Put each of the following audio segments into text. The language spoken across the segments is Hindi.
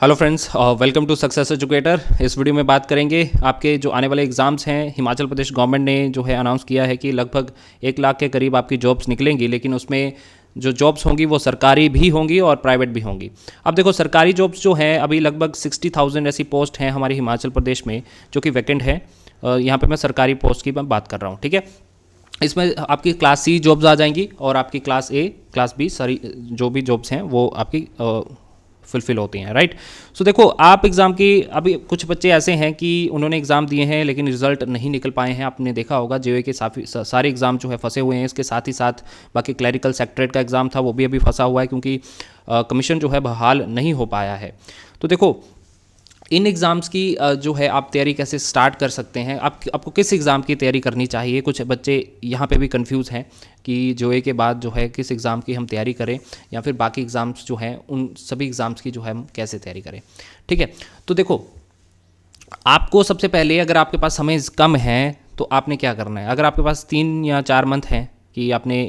Hello friends, welcome to success educator. इस वीडियो में बात करेंगे आपके जो आने वाले एग्ज़ाम्स हैं। हिमाचल प्रदेश गवर्नमेंट ने जो है अनाउंस किया है कि लगभग 1 लाख के करीब आपकी जॉब्स निकलेंगी, लेकिन उसमें जो जॉब्स होंगी वो सरकारी भी होंगी और प्राइवेट भी होंगी। अब देखो, सरकारी जॉब्स जो हैं अभी लगभग 60,000 ऐसी पोस्ट हैं हमारी हिमाचल प्रदेश में जो कि वैकेंट है। यहाँ पे मैं सरकारी पोस्ट की मैं बात कर रहा हूँ, ठीक है। इसमें आपकी क्लास सी जॉब्स आ जाएंगी और आपकी क्लास ए, क्लास बी, सारी जो भी जॉब्स हैं वो आपकी फुलफिल होती हैं, राइट। सो देखो, आप एग्ज़ाम की अभी कुछ बच्चे ऐसे हैं कि उन्होंने एग्ज़ाम दिए हैं लेकिन रिजल्ट नहीं निकल पाए हैं। आपने देखा होगा जेईई के सारे एग्ज़ाम जो है फंसे हुए हैं। इसके साथ ही साथ बाकी क्लरिकल सेक्रेटरीट का एग्ज़ाम था वो भी अभी फंसा हुआ है क्योंकि कमीशन जो है बहाल नहीं हो पाया है। तो देखो, इन एग्ज़ाम्स की जो है आप तैयारी कैसे स्टार्ट कर सकते हैं, आपको किस एग्ज़ाम की तैयारी करनी चाहिए। कुछ बच्चे यहाँ पे भी कंफ्यूज हैं कि जेईई के बाद जो है किस एग्ज़ाम की हम तैयारी करें या फिर बाकी एग्ज़ाम्स जो हैं उन सभी एग्ज़ाम्स की जो है हम कैसे तैयारी करें, ठीक है। तो देखो, आपको सबसे पहले अगर आपके पास समय कम है तो आपने क्या करना है। अगर आपके पास 3 या 4 मंथ हैं कि आपने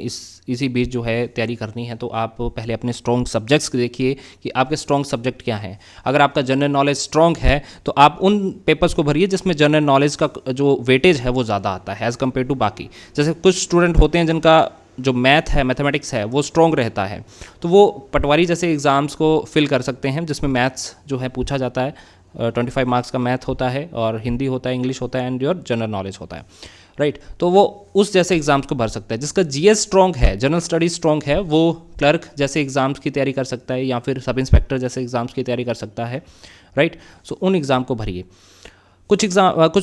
इसी बीच जो है तैयारी करनी है, तो आप पहले अपने स्ट्रॉन्ग सब्जेक्ट्स देखिए कि आपके स्ट्रॉन्ग सब्जेक्ट क्या हैं। अगर आपका जनरल नॉलेज स्ट्रॉन्ग है तो आप उन पेपर्स को भरिए जिसमें जनरल नॉलेज का जो वेटेज है वो ज़्यादा आता है एज़ कम्पेयर टू बाकी। जैसे कुछ स्टूडेंट होते हैं जिनका जो मैथ है, मैथमेटिक्स है, वो स्ट्रॉन्ग रहता है, तो वो पटवारी जैसे एग्ज़ाम्स को फिल कर सकते हैं जिसमें मैथ्स जो है पूछा जाता है। 25 मार्क्स का मैथ होता है और हिंदी होता है, इंग्लिश होता है एंड योर जनरल नॉलेज होता है, राइट। तो वो उस जैसे एग्जाम्स को भर सकता है। जिसका जीएस स्ट्रॉन्ग है, जनरल स्टडीज स्ट्रॉन्ग है, वो क्लर्क जैसे एग्जाम्स की तैयारी कर सकता है या फिर सब इंस्पेक्टर जैसे एग्जाम्स की तैयारी कर सकता है, राइट। सो उन एग्ज़ाम को भरिए। कुछ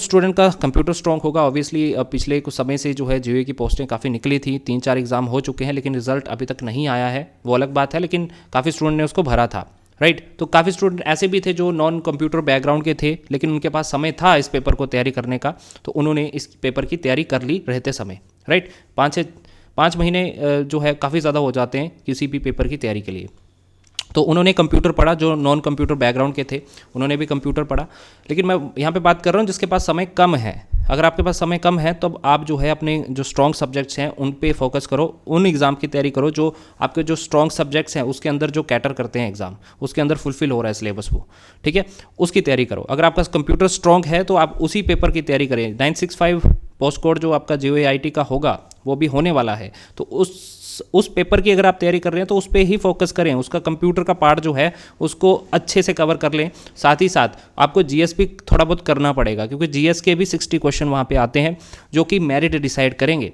स्टूडेंट का कंप्यूटर स्ट्रॉन्ग होगा। ऑब्वियसली पिछले कुछ समय से जो है जेईई की पोस्टें काफ़ी निकली थी, 3-4 एग्ज़ाम हो चुके हैं लेकिन रिजल्ट अभी तक नहीं आया है, वो अलग बात है, लेकिन काफ़ी स्टूडेंट ने उसको भरा था, राइट। तो काफ़ी स्टूडेंट ऐसे भी थे जो नॉन कंप्यूटर बैकग्राउंड के थे लेकिन उनके पास समय था इस पेपर को तैयारी करने का, तो उन्होंने इस पेपर की तैयारी कर ली रहते समय, राइट। 5 महीने जो है काफ़ी ज़्यादा हो जाते हैं किसी भी पेपर की तैयारी के लिए। तो उन्होंने कंप्यूटर पढ़ा, जो नॉन कंप्यूटर बैकग्राउंड के थे उन्होंने भी कंप्यूटर पढ़ा। लेकिन मैं यहाँ पे बात कर रहा हूँ जिसके पास समय कम है। अगर आपके पास समय कम है तो आप जो है अपने जो स्ट्रॉन्ग सब्जेक्ट्स हैं उन पे फोकस करो, उन एग्ज़ाम की तैयारी करो जो आपके जो स्ट्रॉन्ग सब्जेक्ट्स हैं उसके अंदर जो कैटर करते हैं एग्ज़ाम, उसके अंदर फुलफिल हो रहा है सिलेबस वो, ठीक है, उसकी तैयारी करो। अगर आपका कंप्यूटर स्ट्रॉन्ग है तो आप उसी पेपर की तैयारी करें। 965 पोस्ट कोड जो आपका जेईई का होगा वो भी होने वाला है, तो उस पेपर की अगर आप तैयारी कर रहे हैं तो उस पर ही फोकस करें। उसका कंप्यूटर का पार्ट जो है उसको अच्छे से कवर कर लें। साथ ही साथ आपको जीएस भी थोड़ा बहुत करना पड़ेगा क्योंकि जीएस के भी 60 क्वेश्चन वहाँ पे आते हैं जो कि मेरिट डिसाइड करेंगे।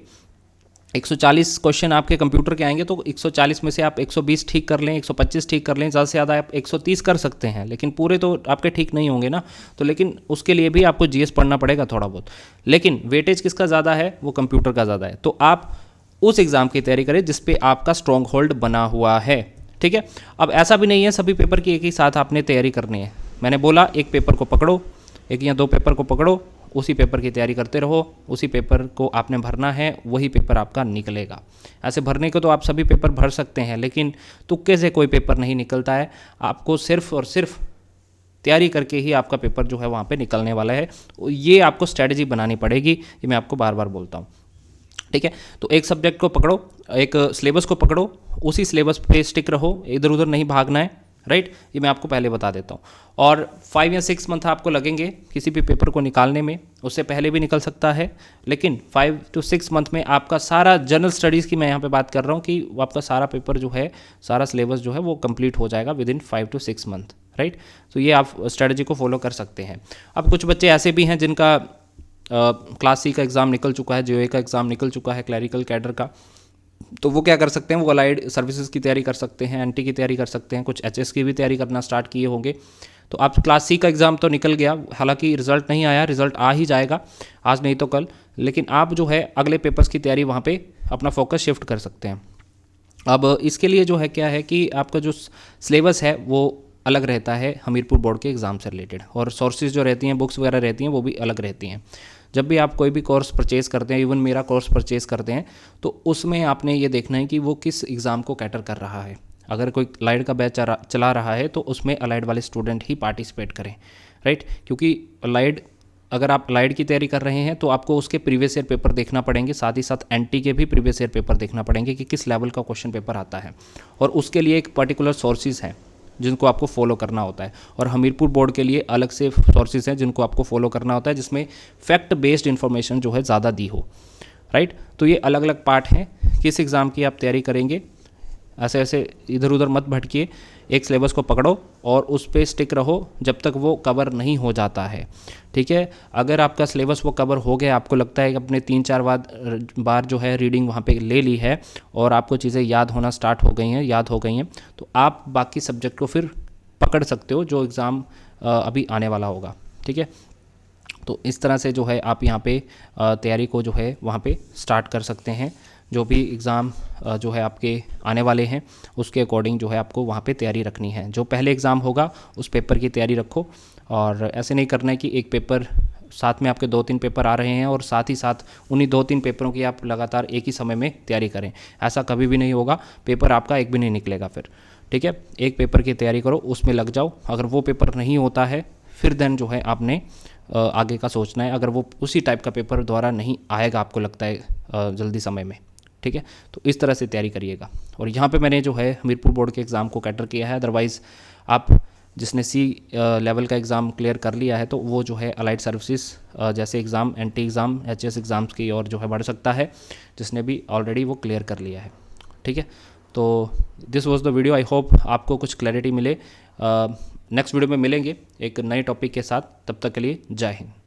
140 क्वेश्चन आपके कंप्यूटर के आएंगे तो 140 में से आप 120 ठीक कर लें, 125 ठीक कर लें, ज़्यादा से ज़्यादा आप 130 कर सकते हैं, लेकिन पूरे तो आपके ठीक नहीं होंगे ना। तो लेकिन उसके लिए भी आपको जीएस पढ़ना पड़ेगा थोड़ा बहुत, लेकिन वेटेज किसका ज़्यादा है, वो कंप्यूटर का ज़्यादा है। तो आप उस एग्ज़ाम की तैयारी करें जिस पे आपका स्ट्रॉन्ग होल्ड बना हुआ है, ठीक है। अब ऐसा भी नहीं है सभी पेपर की एक ही साथ आपने तैयारी करनी है। मैंने बोला एक पेपर को पकड़ो, 1 या 2 पेपर को पकड़ो, उसी पेपर की तैयारी करते रहो, उसी पेपर को आपने भरना है, वही पेपर आपका निकलेगा। ऐसे भरने को तो आप सभी पेपर भर सकते हैं लेकिन तुक्के से कोई पेपर नहीं निकलता है। आपको सिर्फ और सिर्फ तैयारी करके ही आपका पेपर जो है वहाँ पे निकलने वाला है। ये आपको स्ट्रैटेजी बनानी पड़ेगी, ये मैं आपको बार बार बोलता हूँ, ठीक है। तो एक सब्जेक्ट को पकड़ो, एक सिलेबस को पकड़ो, उसी सिलेबस पे स्टिक रहो, इधर उधर नहीं भागना है, राइट। ये मैं आपको पहले बता देता हूँ। और 5 या 6 मंथ आपको लगेंगे किसी भी पेपर को निकालने में, उससे पहले भी निकल सकता है, लेकिन 5 to 6 मंथ में आपका सारा जनरल स्टडीज़ की मैं यहाँ पे बात कर रहा हूँ कि आपका सारा पेपर जो है, सारा सिलेबस जो है वो कंप्लीट हो जाएगा with in 5 to 6 month, right. तो ये आप स्ट्रेटजी को फॉलो कर सकते हैं। अब कुछ बच्चे ऐसे भी हैं जिनका क्लास सी का एग्ज़ाम निकल चुका है, जेईई का एग्ज़ाम निकल चुका है, क्लरिकल कैडर का, तो वो क्या कर सकते हैं, वो अलाइड सर्विसेज की तैयारी कर सकते हैं, एनटी की तैयारी कर सकते हैं, कुछ एचएस की भी तैयारी करना स्टार्ट किए होंगे। तो आप क्लास सी का एग्ज़ाम तो निकल गया, हालांकि रिजल्ट नहीं आया, रिजल्ट आ ही जाएगा आज नहीं तो कल, लेकिन आप जो है अगले पेपर्स की तैयारी वहाँ पे अपना फोकस शिफ्ट कर सकते हैं। अब इसके लिए जो है क्या है कि आपका जो सिलेबस है वो अलग रहता है हमीरपुर बोर्ड के एग्ज़ाम से रिलेटेड, और सोर्सेज जो रहती हैं, बुक्स वगैरह रहती हैं, वो भी अलग रहती हैं। जब भी आप कोई भी कोर्स परचेज़ करते हैं, इवन मेरा कोर्स परचेज़ करते हैं, तो उसमें आपने ये देखना है कि वो किस एग्ज़ाम को कैटर कर रहा है। अगर कोई अलाइड का बैच चला रहा है तो उसमें अलाइड वाले स्टूडेंट ही पार्टिसिपेट करें, राइट। क्योंकि अगर आप अलाइड की तैयारी कर रहे हैं तो आपको उसके प्रीवियस ईयर पेपर देखना पड़ेंगे, साथ ही साथ एनटी के भी प्रीवियस ईयर पेपर देखना पड़ेंगे कि किस लेवल का क्वेश्चन पेपर आता है, और उसके लिए एक पर्टिकुलर सोर्सेज हैं, जिनको आपको फॉलो करना होता है, और हमीरपुर बोर्ड के लिए अलग से सोर्सेज हैं जिनको आपको फॉलो करना होता है, जिसमें फैक्ट बेस्ड इन्फॉर्मेशन जो है ज़्यादा दी हो, राइट। तो ये अलग अलग पार्ट हैं। किस एग्ज़ाम की आप तैयारी करेंगे, ऐसे ऐसे इधर उधर मत भटकिए, एक सिलेबस को पकड़ो और उस पर स्टिक रहो जब तक वो कवर नहीं हो जाता है, ठीक है। अगर आपका सिलेबस वो कवर हो गया, आपको लगता है कि अपने 3-4 बार जो है रीडिंग वहाँ पे ले ली है और आपको चीज़ें याद होना स्टार्ट हो गई हैं, याद हो गई हैं, तो आप बाकी सब्जेक्ट को फिर पकड़ सकते हो जो एग्ज़ाम अभी आने वाला होगा, ठीक है। तो इस तरह से जो है आप यहाँ पे तैयारी को जो है वहाँ पे स्टार्ट कर सकते हैं। जो भी एग्ज़ाम जो है आपके आने वाले हैं उसके अकॉर्डिंग जो है आपको वहाँ पे तैयारी रखनी है। जो पहले एग्ज़ाम होगा उस पेपर की तैयारी रखो, और ऐसे नहीं करना है कि एक पेपर साथ में आपके 2-3 पेपर आ रहे हैं और साथ ही साथ उन्हीं 2-3 पेपरों की आप लगातार एक ही समय में तैयारी करें। ऐसा कभी भी नहीं होगा, पेपर आपका एक भी नहीं निकलेगा फिर, ठीक है। एक पेपर की तैयारी करो, उसमें लग जाओ। अगर वो पेपर नहीं होता है फिर देन जो है आपने आगे का सोचना है, अगर वो उसी टाइप का पेपर दोबारा नहीं आएगा आपको लगता है जल्दी समय में, ठीक है। तो इस तरह से तैयारी करिएगा। और यहाँ पे मैंने जो है हमीरपुर बोर्ड के एग्ज़ाम को कैटर किया है। अदरवाइज़ आप जिसने सी लेवल का एग्ज़ाम क्लियर कर लिया है तो वो जो है अलाइड सर्विसेज जैसे exam, anti exam, HS exams की और जो है बढ़ सकता है, जिसने भी ऑलरेडी वो क्लियर कर लिया है, ठीक है। तो this was the video, I hope आपको कुछ क्लैरिटी मिले। नेक्स्ट वीडियो में मिलेंगे एक नए टॉपिक के साथ, तब तक के लिए जय हिंद।